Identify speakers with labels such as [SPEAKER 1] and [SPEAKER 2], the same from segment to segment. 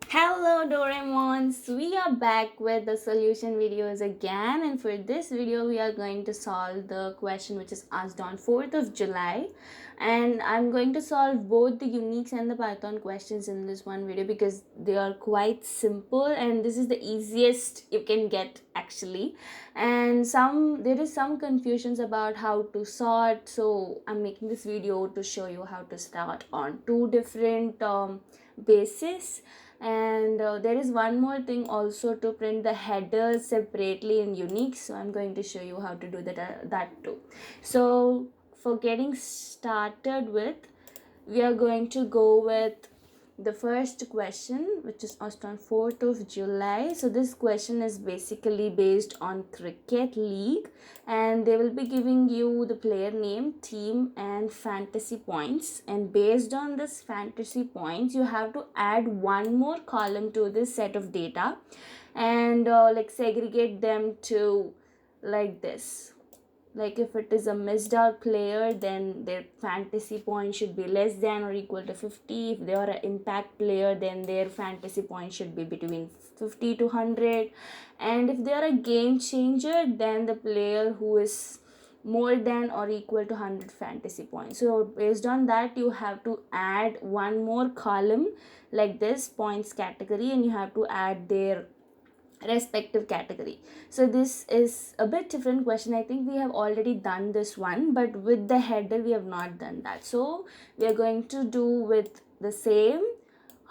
[SPEAKER 1] Hello Doraemons, we are back with the solution videos again, and for this video we are going to solve the question which is asked on 4th of July, and I'm going to solve both the UNIX and the Python questions in this one video because they are quite simple and this is the easiest you can get actually. And there is some confusions about how to sort, so I'm making this video to show you how to start on two different bases. And there is one more thing also, to print the headers separately in Unix, so I'm going to show you how to do that too. So for getting started with, we are going to go with the first question, which is asked on 4th of July. So this question is basically based on cricket league, and they will be giving you the player name, team, and fantasy points. And based on this fantasy points, you have to add one more column to this set of data, and like segregate them to like this. Like if it is a missed out player, then their fantasy point should be less than or equal to 50. If they are an impact player, then their fantasy point should be between 50 to 100. And if they are a game changer, then the player who is more than or equal to 100 fantasy points. So based on that, you have to add one more column like this, points category, and you have to add their respective category. So this is a bit different question. I think we have already done this one, but with the header we have not done that. So we are going to do with the same,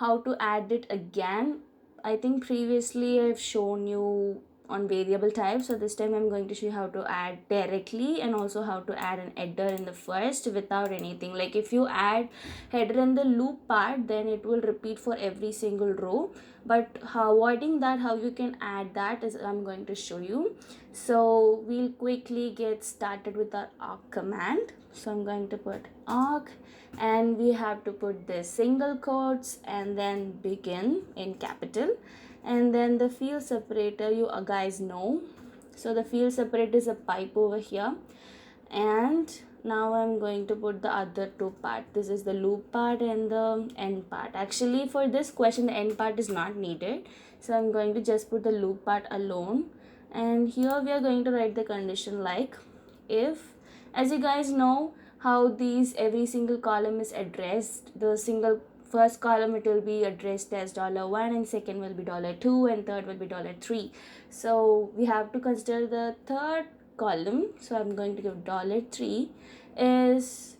[SPEAKER 1] how to add it again. I think previously I've shown you on variable type, so this time I'm going to show you how to add directly, and also how to add an header in the first without anything. Like if you add header in the loop part, then it will repeat for every single row, but avoiding that, how you can add that is I'm going to show you. So we'll quickly get started with our awk command. So I'm going to put awk, and we have to put the single quotes and then begin in capital, and then the field separator, you guys know. So the field separator is a pipe over here, and now I'm going to put the other two part. This is the loop part and the end part. Actually for this question the end part is not needed, so I'm going to just put the loop part alone. And here we are going to write the condition like if, as you guys know how these every single column is addressed. The single first column, it will be addressed as $1, and second will be $2, and third will be $3. So we have to consider the third column, so I'm going to give $3 is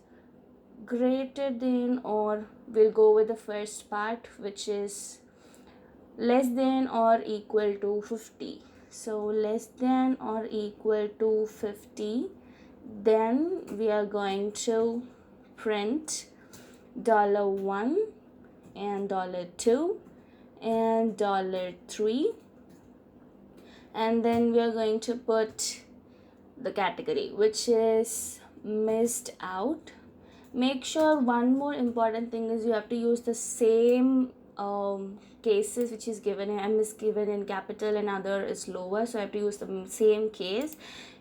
[SPEAKER 1] greater than, or we'll go with the first part, which is less than or equal to 50. So less than or equal to 50, then we are going to print $1 and $2 and $3, and then we are going to put the category, which is missed out. Make sure one more important thing is you have to use the same cases which is given in M is given in capital and other is lower, so I have to use the same case.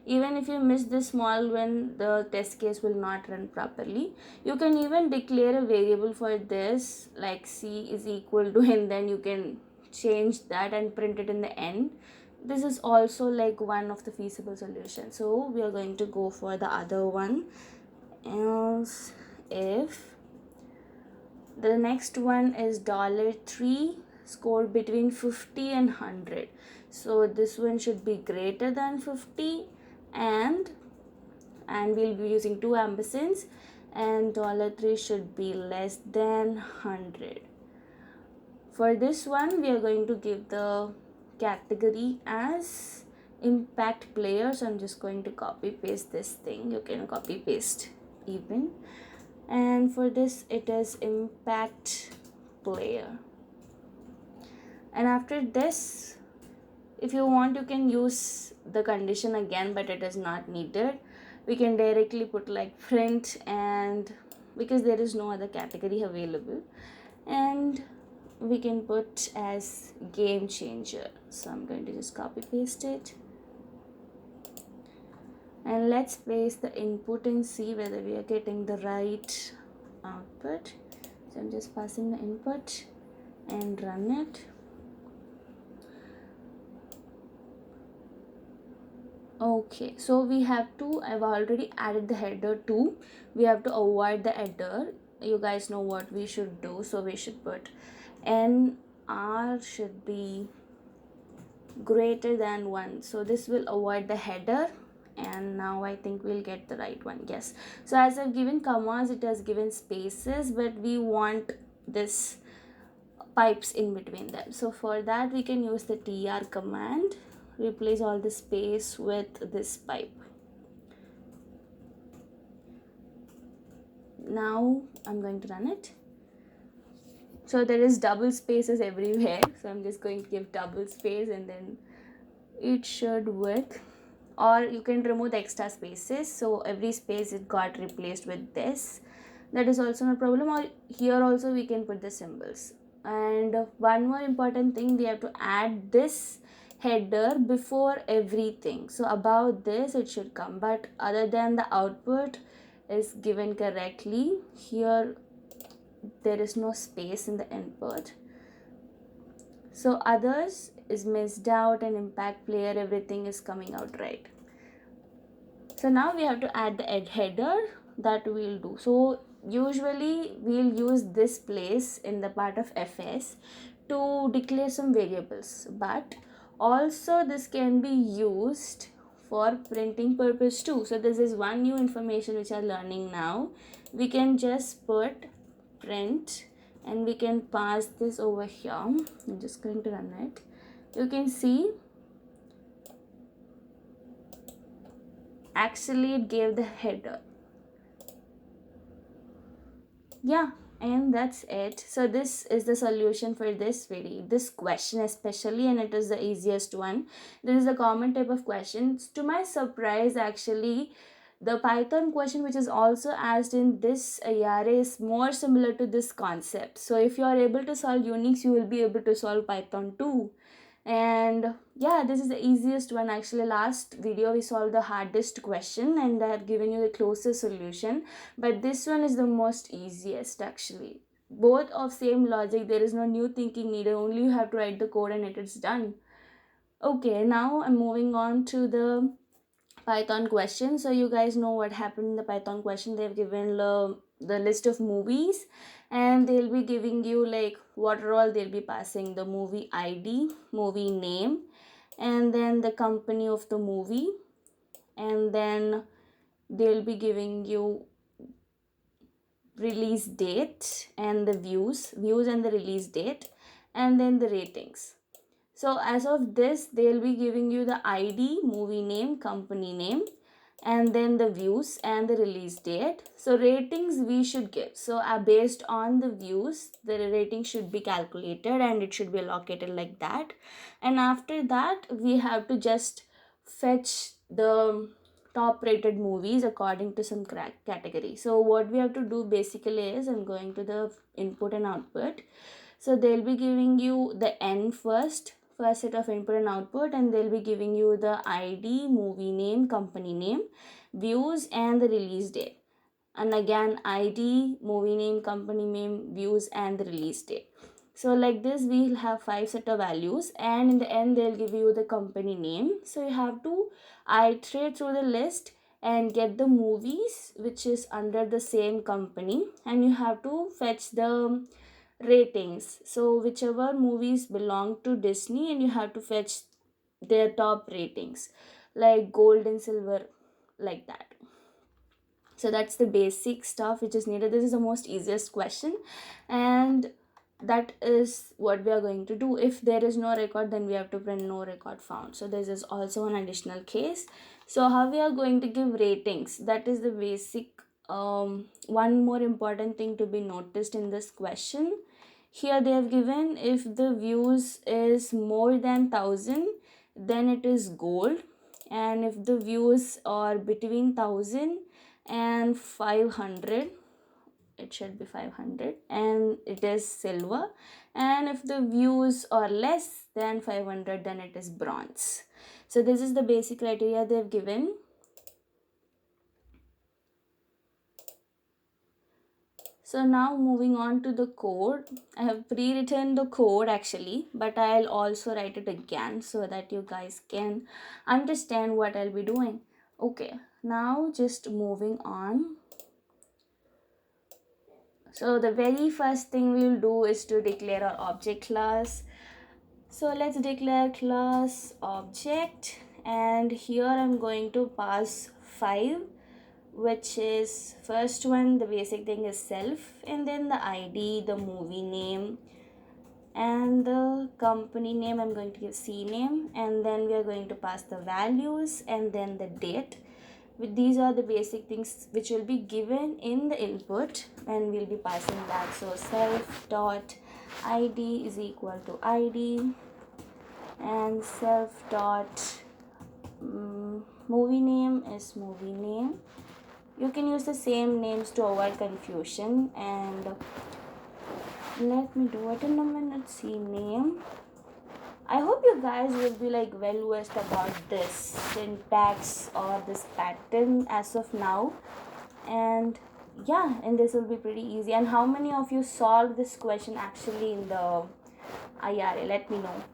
[SPEAKER 1] Even if you miss this small one, the test case will not run properly. You can even declare a variable for this like c is equal to, and then you can change that and print it in the end. This is also like one of the feasible solutions. So we are going to go for the other one. Else if the next one is $3 scored between 50 and 100, so this one should be greater than 50, and we'll be using two ampersands, and $3 should be less than 100. For this one we are going to give the category as impact player, so I'm just going to copy paste this thing. You can copy paste even, and for this it is impact player. And after this, if you want, you can use the condition again, but it is not needed. We can directly put like print, and because there is no other category available, and we can put as game changer. So I'm going to just copy paste it, and let's paste the input and see whether we are getting the right output. So I'm just passing the input, and run it. Okay, so we have to, I've already added the header too. We have to avoid the header. You guys know what we should do, so we should put nr should be greater than 1, so this will avoid the header. And now I think we'll get the right one. Yes, so as I've given commas, it has given spaces, but we want this pipes in between them. So for that we can use the tr command, replace all the space with this pipe. Now I'm going to run it. So there is double spaces everywhere, so I'm just going to give double space and then it should work. Or you can remove the extra spaces, so every space it got replaced with this. That is also no problem. Or here also we can put the symbols. And one more important thing, we have to add this header before everything. So above this it should come, but other than the output is given correctly, here there is no space in the input. So others is missed out and impact player, everything is coming out right. So now we have to add the header that we'll do. So usually we'll use this place in the part of fs to declare some variables, but also this can be used for printing purpose too. So this is one new information which I'm learning now. We can just put print and we can pass this over here. I'm just going to run it. You can see actually it gave the header. Yeah, and that's it. So this is the solution for this this question especially, and it is the easiest one. This is a common type of questions. To my surprise, actually the Python question which is also asked in this IRA is more similar to this concept. So if you are able to solve Unix, you will be able to solve Python too. And yeah, this is the easiest one. Actually last video we solved the hardest question and I have given you the closest solution, but this one is the most easiest actually. Both of same logic, there is no new thinking needed, only you have to write the code and it is done. Okay, now I'm moving on to the Python question. So you guys know what happened in the Python question. They've given the list of movies and they'll be giving you like what role they'll be passing: the movie ID, movie name, and then the company of the movie, and then they'll be giving you release date and the views and the release date, and then the ratings. So as of this, they'll be giving you the ID, movie name, company name, and then the views and the release date. So ratings we should give. So based on the views, the rating should be calculated and it should be allocated like that. And after that, we have to just fetch the top rated movies according to some category. So what we have to do basically is, I'm going to the input and output. So they'll be giving you the n first set of input and output, and they'll be giving you the ID, movie name, company name, views, and the release date. And again, ID, movie name, company name, views, and the release date. So like this, we'll have 5 set of values, and in the end, they'll give you the company name. So you have to iterate through the list and get the movies which is under the same company, and you have to fetch the ratings. So whichever movies belong to Disney, and you have to fetch their top ratings like gold and silver, like that. So that's the basic stuff which is needed. This is the most easiest question, and that is what we are going to do. If there is no record, then we have to print no record found. So this is also an additional case. So how we are going to give ratings, that is the basic. One more important thing to be noticed in this question, here they have given if the views is more than 1000, then it is gold, and if the views are between 1000 and 500, it should be 500, and it is silver, and if the views are less than 500, then it is bronze. So this is the basic criteria they've given. So So now moving on to the code. I have pre-written the code actually, but I'll also write it again so that you guys can understand what I'll be doing. Okay, now just moving on. So the very first thing we will do is to declare our object class. So let's declare class object, and here I'm going to pass 5, which is first one, the basic thing is self, and then the ID, the movie name, and the company name I'm going to give CNAME, and then we are going to pass the values and then the date. These are the basic things which will be given in the input, and we'll be passing that. So self dot id is equal to id, and self dot movie name is movie name. You can use the same names to avoid confusion, and let me do it in a minute. CNAME. I hope you guys will be like well versed about this syntax or this pattern as of now, and yeah, and this will be pretty easy. And how many of you solved this question actually in the IRA? Let me know.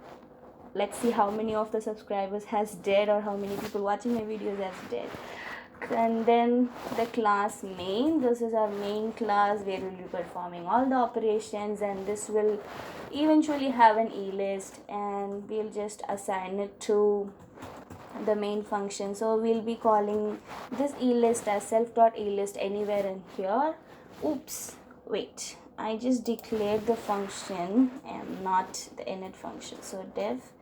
[SPEAKER 1] Let's see how many of the subscribers has did, or how many people watching my videos has did. And then the class main, this is our main class where we'll be performing all the operations, and this will eventually have an e-list, and we'll just assign it to the main function. So we'll be calling this e-list as self.elist anywhere in here. Oops, wait, I just declared the function and not the init function. So def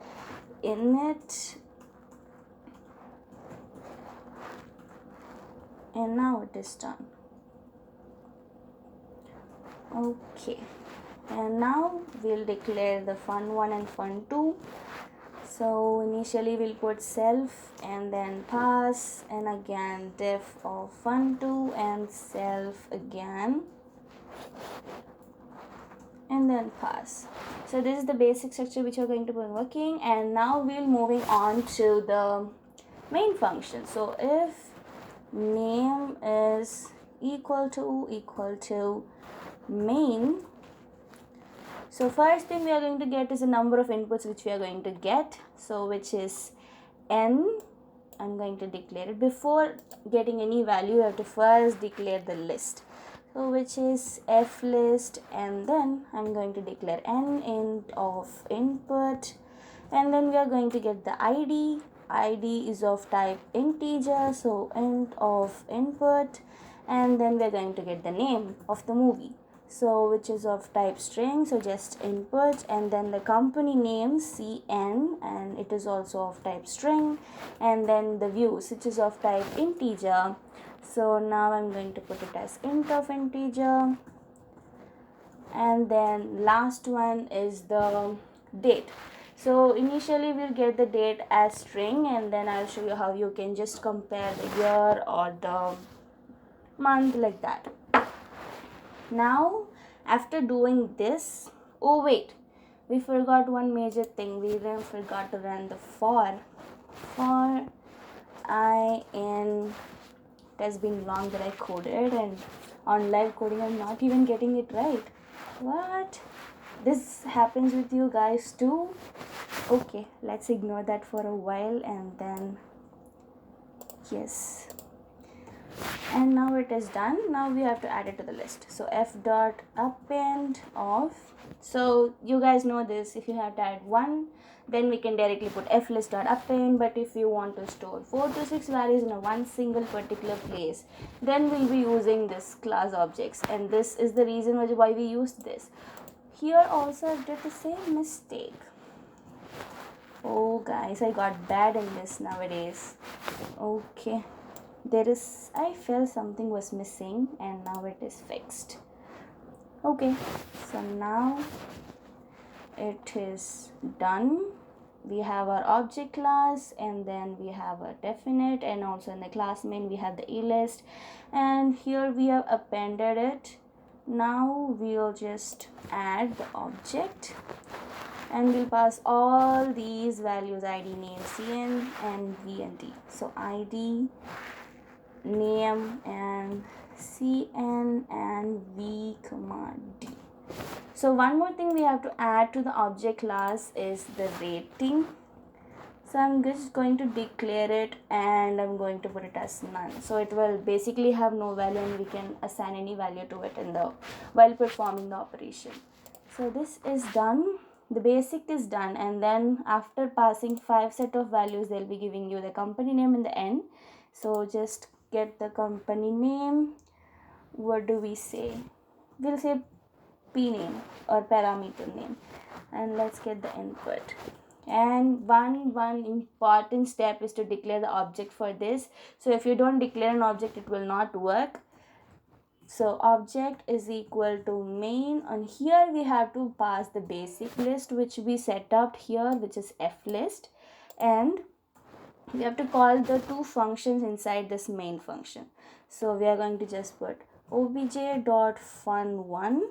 [SPEAKER 1] init, and now it is done. Okay, and now we'll declare the fun1 and fun2. So initially we'll put self and then pass, and again def of fun2 and self again, and then pass. So this is the basic structure which we're going to be working, and now we'll moving on to the main function. So if name is equal to main, so first thing we are going to get is a number of inputs which we are going to get, so which is n. I'm going to declare it. Before getting any value, you have to first declare the list, so which is f list, and then I'm going to declare n int of input, and then we are going to get the id. Id is of type integer, so int of input, and then we're going to get the name of the movie, so which is of type string, so just input, and then the company name cn, and it is also of type string, and then the views, which is of type integer. So now I'm going to put it as int of integer, and then last one is the date. So initially we'll get the date as string, and then I'll show you how you can just compare the year or the month like that. Now after doing this, oh wait, we forgot one major thing. We forgot to run the for I in. It has been long that I coded, and on live coding I'm not even getting it right. What? This happens with you guys too? Okay, let's ignore that for a while, and then yes, and now it is done. Now we have to add it to the list. So f dot append of, so you guys know this, if you have to add 1, then we can directly put f list dot append, but if you want to store 4 to 6 values in a one single particular place, then we'll be using this class objects, and this is the reason why we use this. Here also I did the same mistake. Oh guys, I got bad in this nowadays. Okay, I felt something was missing, and now it is fixed. Okay, so now it is done. We have our object class, and then we have a definite, and also in the class main we have the e-list, and here we have appended it. Now we'll just add the object, and we'll pass all these values: id, name, cn, and v and t. So id, name, and cn and v comma d. So one more thing we have to add to the object class is the rating. So I'm just going to declare it and I'm going to put it as none. So it will basically have no value and we can assign any value to it while performing the operation. So this is done. The basic is done, and then after passing 5 set of values, they'll be giving you the company name in the end. So just get the company name. What do we say? We'll say p name or parameter name, and let's get the input. And one important step is to declare the object for this. So if you don't declare an object, it will not work. So object is equal to main, and here we have to pass the basic list which we set up here, which is f list, and we have to call the two functions inside this main function. So we are going to just put obj.fun1,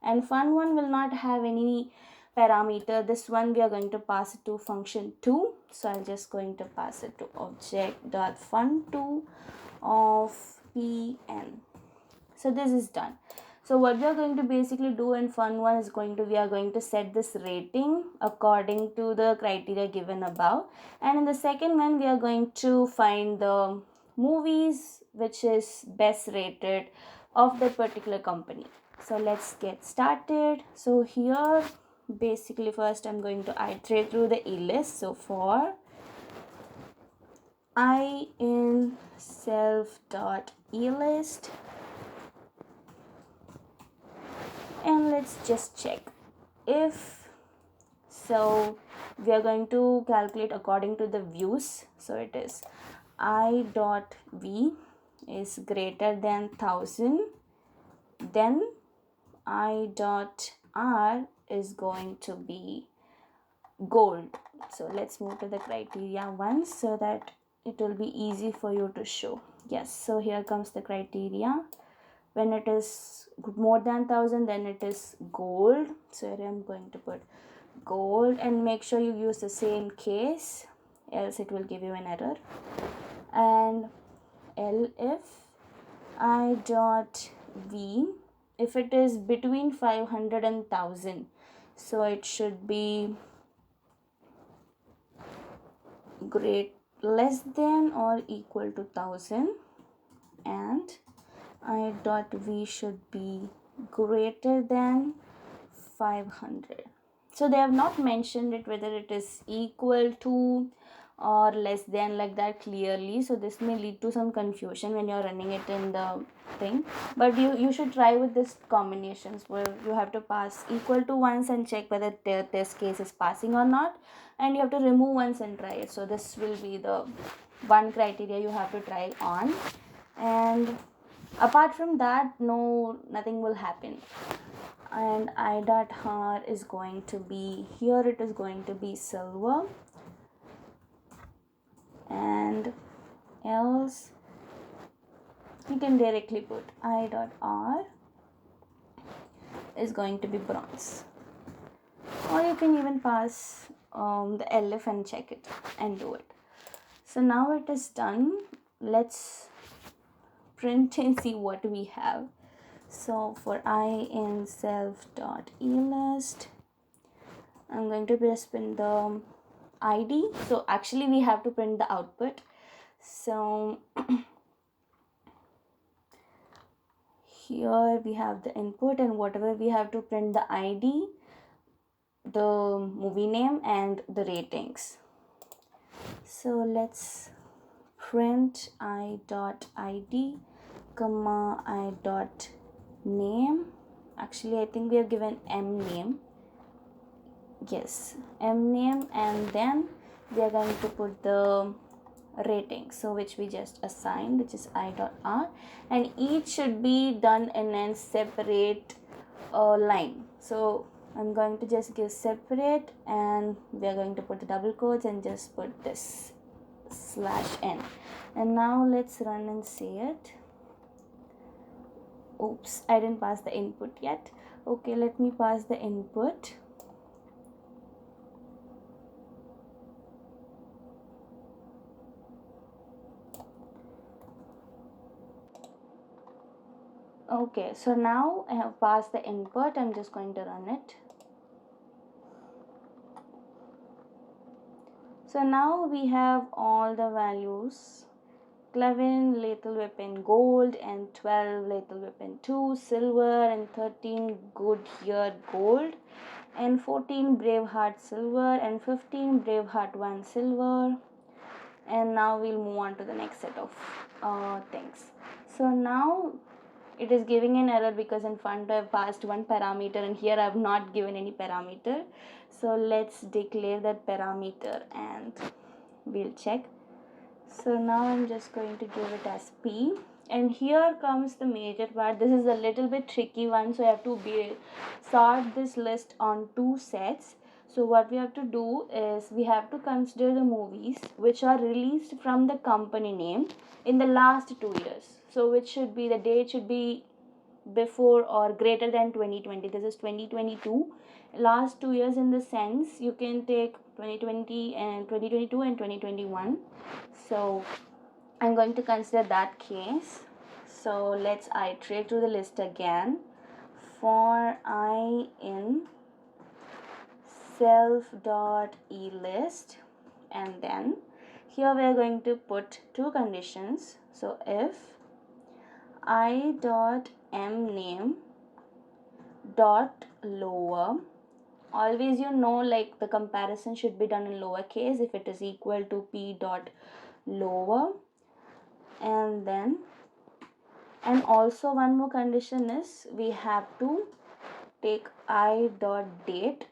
[SPEAKER 1] and fun1 will not have any parameter. This one we are going to pass it to function 2. So I'm just going to pass it to object.fun2 of pn. So this is done. So what we are going to basically do in fun1 is we are going to set this rating according to the criteria given above, and in the second one we are going to find the movies which is best rated of that particular company. So let's get started. So here basically first I'm going to iterate through the list. So for I in self.elist, and let's just check if so we are going to calculate according to the views. So it is I.v is greater than 1000, then I.r is going to be gold. So let's move to the criteria once so that it will be easy for you to show. Yes, so here comes the criteria. When it is more than 1000, then it is gold. So here I'm going to put gold, and make sure you use the same case, else it will give you an error. And if I.v, if it is between 500 and 1000, so it should be less than or equal to 1000, and I.v should be greater than 500. So they have not mentioned it whether it is equal to or less than like that clearly, so this may lead to some confusion when you're running it in the thing. But you should try with this combinations where you have to pass equal to once and check whether this case is passing or not, and you have to remove once and try it. So this will be the one criteria you have to try on, and apart from that nothing will happen. And I.r is going to be, here it is going to be silver, and else you can directly put I.r is going to be bronze, or you can even pass the LF and check it and do it. So now it is done. Let's print and see what we have. So for I in self.elist, I'm going to just print the ID. So actually we have to print the output. So here we have the input, and whatever we have to print the ID, the movie name, and the ratings. So let's print I.id comma I.name. Actually I think we have given m name. Yes, m name, and then we are going to put the rating, so which we just assigned, which is I.r, and each should be done in a separate line. So I'm going to just give separate, and we are going to put the double quotes and just put this /n. And now let's run and see it. Oops, I didn't pass the input yet. Okay, let me pass the input. Okay, so now I have passed the input. I'm just going to run it. So now we have all the values: 11 lethal weapon gold, and 12 lethal weapon 2 silver, and 13 good year gold, and 14 Braveheart silver, and 15 Braveheart 1 silver. And now we'll move on to the next set of things. So now it is giving an error because in front I've passed one parameter and here I've not given any parameter. So let's declare that parameter and we'll check. So now I'm just going to give it as P, and here comes the major part. This is a little bit tricky one, so I have to sort this list on two sets. So what we have to do is we have to consider the movies which are released from the company name in the last 2 years. So which should be, the date should be before or greater than 2020. This is 2022. Last 2 years in the sense you can take 2020 and 2022 and 2021. So I'm going to consider that case. So let's iterate through the list again. For I in self.elist, and then here we are going to put two conditions. So if I dot m name dot lower, always like the comparison should be done in lowercase if it is equal to p dot lower, and then also one more condition is we have to take I dot date,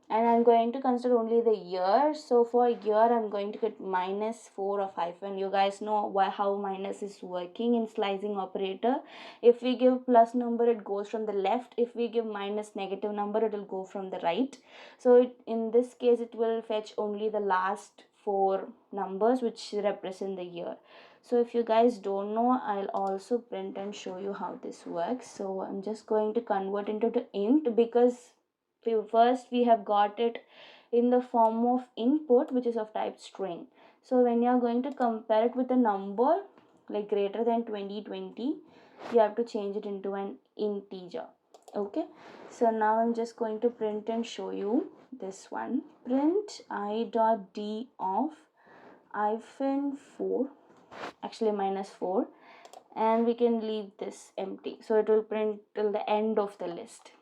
[SPEAKER 1] and I'm going to consider only the year. So for year I'm going to get -4 of hyphen. You guys know how minus is working in slicing operator. If we give plus number, it goes from the left. If we give minus negative number, it will go from the right. So in this case it will fetch only the last 4 numbers which represent the year. So if you guys don't know, I'll also print and show you how this works. So I'm just going to convert into the int, because first we have got it in the form of input which is of type string. So when you are going to compare it with a number like greater than 2020, you have to change it into an integer. Okay, so now I'm just going to print and show you this one. Print I dot d of -4, actually -4, and we can leave this empty, so it will print till the end of the list.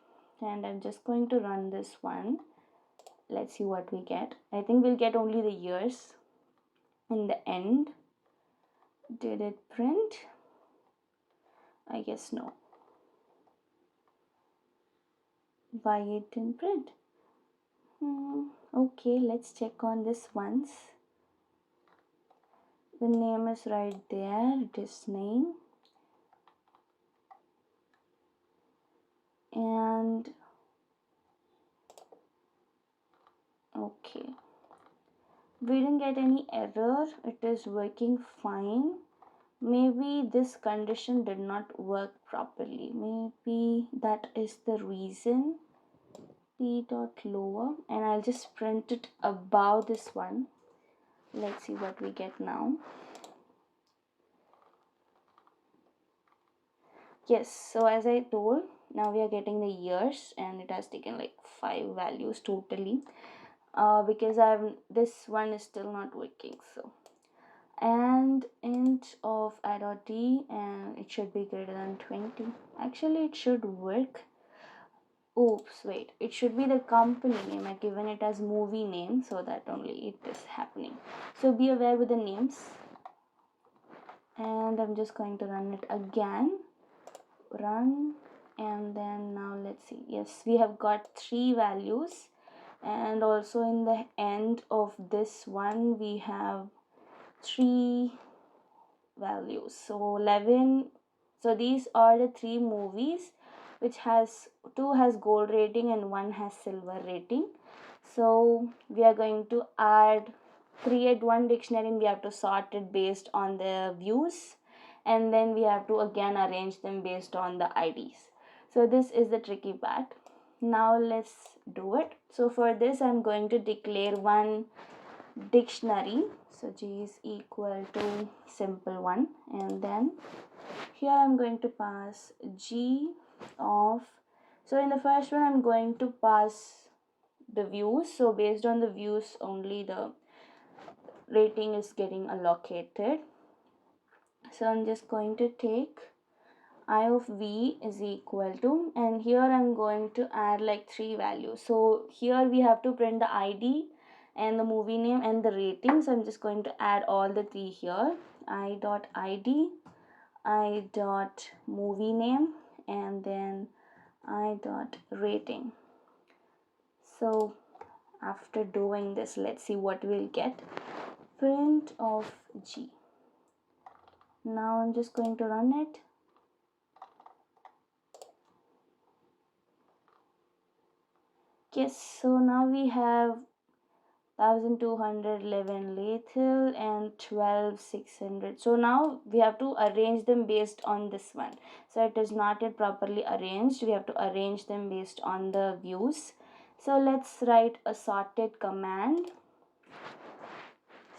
[SPEAKER 1] And I'm just going to run this one. Let's see what we get. I think we'll get only the years in the end. Did it print? I guess no. Why it didn't print? Okay, let's check on this once. The name is right there. It is name. And okay, we didn't get any error. It is working fine. Maybe this condition did not work properly. Maybe that is the reason. P dot lower, and I'll just print it above this one. Let's see what we get now. Yes, so as I told, now we are getting the years, and it has taken like 5 values totally, because this one is still not working. So and int of I dot d, and it should be greater than 20. Actually it should work. Oops, wait, it should be the company name. I've given it as movie name, so that only it is happening. So be aware with the names. And I'm just going to run it again. Run, and then now let's see. Yes, we have got 3 values, and also in the end of this one we have 3 values. So 11. So these are the 3 movies which has 2 has gold rating and 1 has silver rating. So we are going to create one dictionary, and we have to sort it based on the views, and then we have to again arrange them based on the IDs. So this is the tricky part. Now let's do it. So for this I'm going to declare one dictionary. So G is equal to simple one, and then here I'm going to pass G of, so in the first one I'm going to pass the views, so based on the views only the rating is getting allocated. So I'm just going to take I of v is equal to, and here I'm going to add like 3 values. So here we have to print the ID and the movie name and the rating. So I'm just going to add all the 3 here. I dot ID, I dot movie name, and then I dot rating. So after doing this, let's see what we'll get. Print of G. Now I'm just going to run it. Yes, so now we have 1211 lethal and 12600. So now we have to arrange them based on this one. So it is not yet properly arranged. We have to arrange them based on the views. So let's write a sorted command.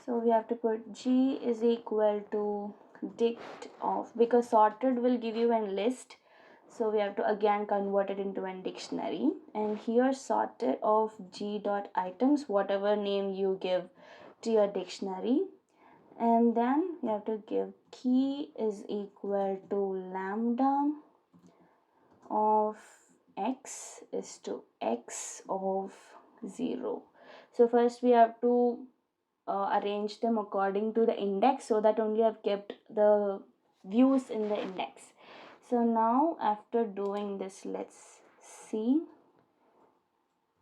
[SPEAKER 1] So we have to put G is equal to dict of, because sorted will give you a list, so we have to again convert it into a dictionary, and here sorted of G dot items, whatever name you give to your dictionary, and then you have to give key is equal to lambda of x is to x of 0. So first we have to arrange them according to the index, so that only I've kept the views in the index. So now after doing this, let's see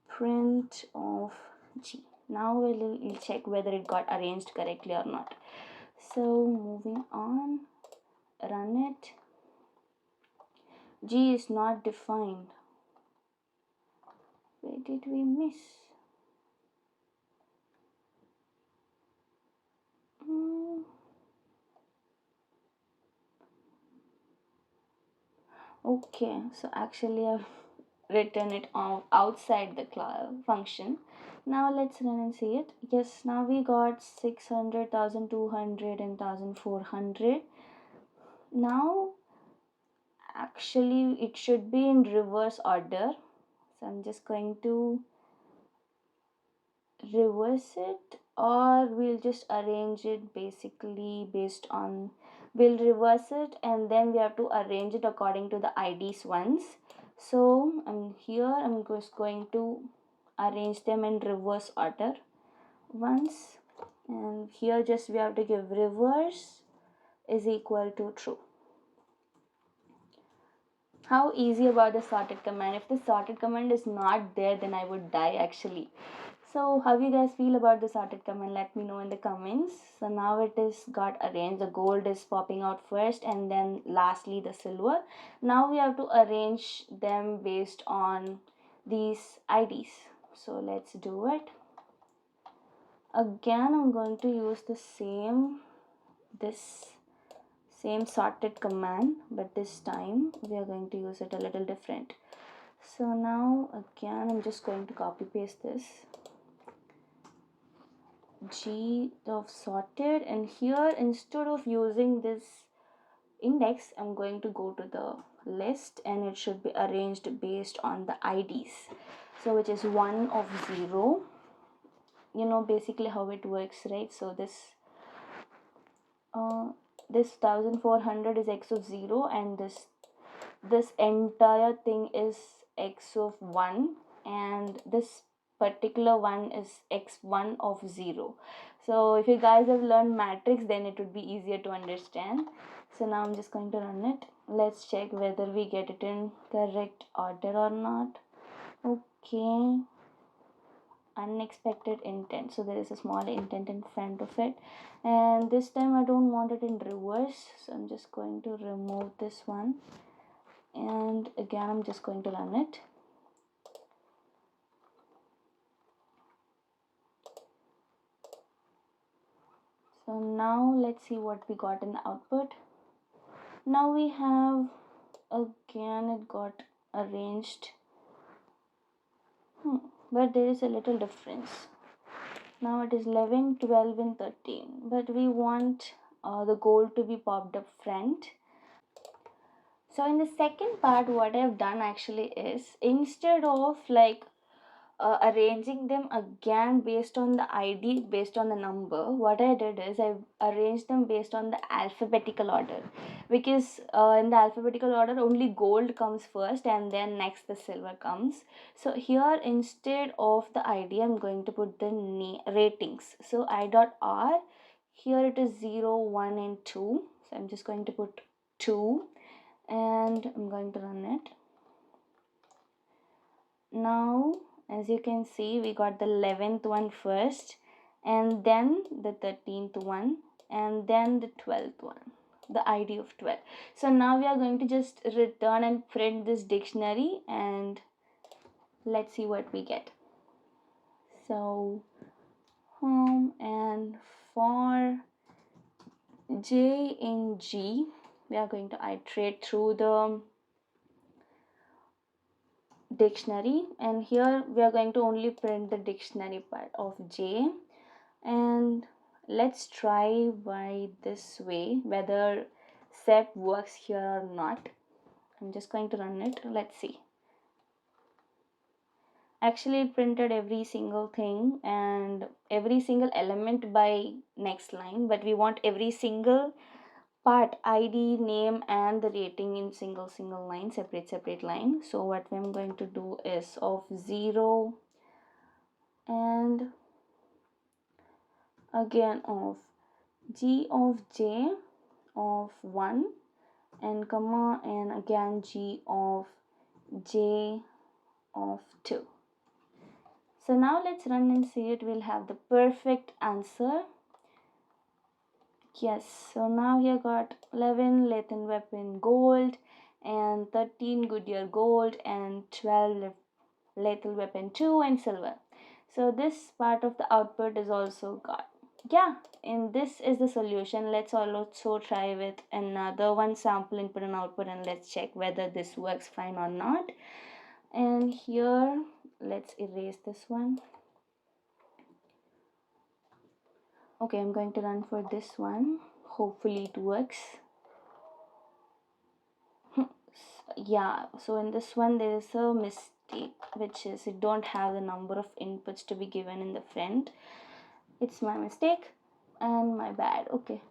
[SPEAKER 1] print of G. Now we'll check whether it got arranged correctly or not. So moving on, run it. G is not defined. Where did we miss? Okay, so actually I've written it outside the function. Now let's run and see it. Yes, now we got 600, 1200 and 1400. Now actually it should be in reverse order, so I'm just going to reverse it, or we'll just arrange it basically based on, we'll reverse it and then we have to arrange it according to the IDs ones. So I'm just going to arrange them in reverse order once, and here just we have to give reverse is equal to true. How easy about the sorted command. If the sorted command is not there, then I would die actually. So how you guys feel about the sorted command? Let me know in the comments. So now it is got arranged. The gold is popping out first and then lastly the silver. Now we have to arrange them based on these IDs. So let's do it. Again, I'm going to use the same sorted command, but this time we are going to use it a little different. So now again I'm just going to copy paste this G of sorted, and here instead of using this index I'm going to go to the list, and it should be arranged based on the IDs, so which is 1 of 0. You know basically how it works, right? So this 1400 is x of 0, and this entire thing is x of 1, and this particular one is x1 of 0. So if you guys have learned matrix, then it would be easier to understand. So now I'm just going to run it. Let's check whether we get it in correct order or not. Okay, unexpected intent, so there is a small intent in front of it, and this time I don't want it in reverse, so I'm just going to remove this one, and again I'm just going to run it. So now let's see what we got in the output. Now we have, again it got arranged, but there is a little difference. Now it is 11, 12 and 13, but we want the gold to be popped up front. So in the second part, what I've done actually is, instead of like arranging them again based on the ID, based on the number, what I did is I arranged them based on the alphabetical order, because in the alphabetical order only gold comes first and then next the silver comes. So here, instead of the ID, I'm going to put the ratings. So I dot R, here it is 0, 1 and 2, so I'm just going to put 2 and I'm going to run it. Now as you can see, we got the 11th one first, and then the 13th one, and then the 12th one, the ID of 12. So now we are going to just return and print this dictionary, and let's see what we get. So home, and for J in G, we are going to iterate through the dictionary, and here we are going to only print the dictionary part of J. And let's try by this way whether SEP works here or not. I'm just going to run it. Let's see. Actually, it printed every single thing and every single element by next line, but we want every single part, ID, name and the rating in single line, separate line. So what I'm going to do is of 0 and again of G of J of 1 and comma, and again G of J of 2. So now let's run and see it. We'll have the perfect answer. Yes, so now here got 11 Lethal Weapon gold and 13 Goodyear gold and 12 Lethal Weapon 2 and silver. So this part of the output is also got. Yeah, and this is the solution. Let's also try with another one, sample input and output, and let's check whether this works fine or not. And here let's erase this one. Okay, I'm going to run for this one. Hopefully it works. Yeah, so in this one there is a mistake, which is it don't have the number of inputs to be given in the front. It's my mistake and my bad. Okay,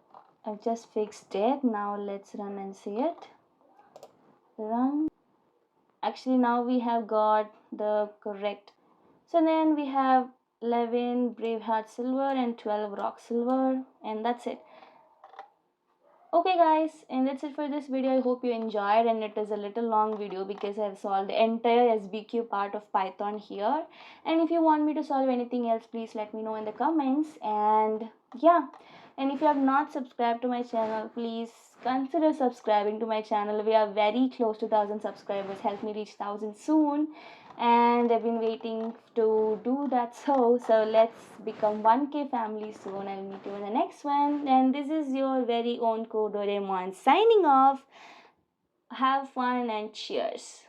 [SPEAKER 1] I've just fixed it. Now let's run and see it. Run. Actually now we have got the correct. So then we have 11 Braveheart silver and 12 rock silver, and that's it. Okay guys, and that's it for this video. I hope you enjoyed, and it is a little long video because I have solved the entire SBQ part of Python here. And if you want me to solve anything else, please let me know in the comments. And yeah, and if you have not subscribed to my channel, please consider subscribing to my channel. We are very close to 1000 subscribers. Help me reach 1000 soon, and I've been waiting to do that. So let's become 1K family soon. I'll meet you in the next one, and this is your very own Doraemon signing off. Have fun and cheers.